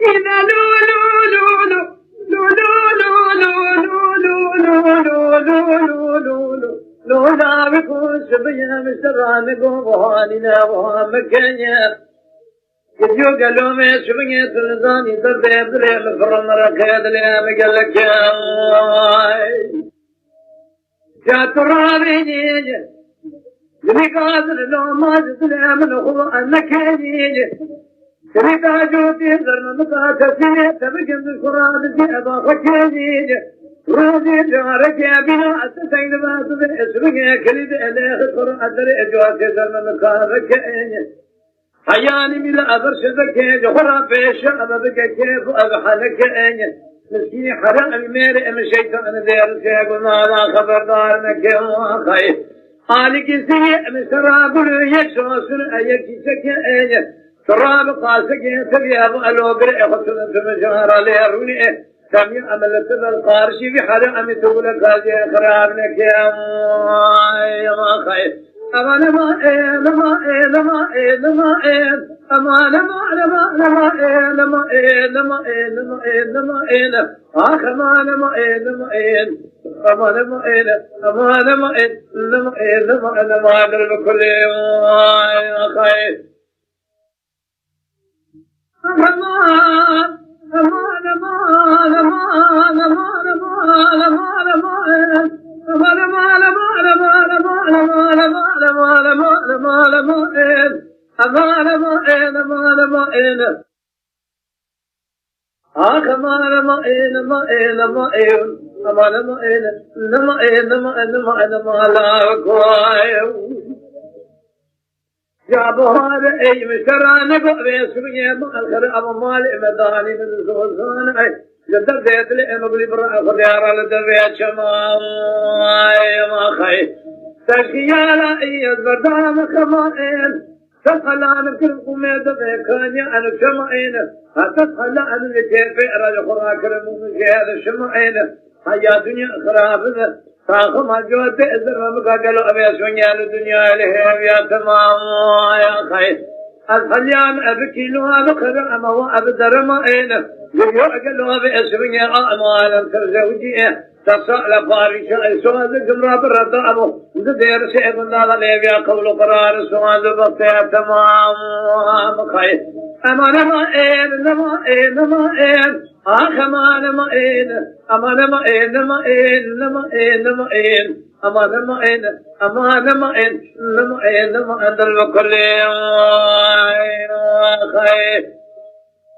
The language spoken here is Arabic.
إذا لو لا بكون سبيا مستران قوانينا ومكانيا يجو قالوا ما سبيا تلزاني تردي بدري مفرم ركاد لي مقلك جات رابيني اللي قادر لو ما جدنا من هو انك يجي تريد جوتي درنا متاكسي تبقى القران في اباك يجي روزي جارك يا بنا أستين ما تبي اسمك كليد إليه القرآن أدري جواتي درنا مكانك حياني من أبرش ذكي جخرا بيش أبدك كيف أبحلك مسكين حرام ميري أم شيطان دير سيقول ما لا خبردار نكي وخير آلك سيء مسراب يشوسن أيكي سكي سراب قاسك يتبي أبو ألوبر أخصنا تمجار عليه روني سامي عملت بالقارشي في حدا أمي تقول قاضي أخرابنك يا ما خير أمان ما لما لما لما أمان ما لما لما لما لما لما لما آخر ما لما لما أمان ما أمان ما لما لما لما بالكل يا خير جابوها أي مشرانة بيسوي ما الخير أما مال إمداني من الزوجان أي جدر ديت لي مقولي برا خديار على دبيت شمام ما خير تشكيالا أي بردام كمائن تخلان كلكم يدبي كاني أنا شمائن هتخلى أنا كيف رجع خراك المؤمن هذا شمائن هيا دنيا خرابنا ساخم هجوت إذا ما قالوا أبي أسوني على الدنيا له يا تمام يا خير الخليان أبكي له أبكر أما هو أبدر ما إنه يقولوا أبي أسوني أمالا ترزوجي تصل فارشة سؤال الجمرة برد أبو ندير شيء من هذا اللي قول قرار سؤال بقية تمام خير أمان ما إن أمان ما إن أمان ما إن ما إن ما إن ما إن أمان ما إن أمان ما إن ما إن ما إن الوكل خير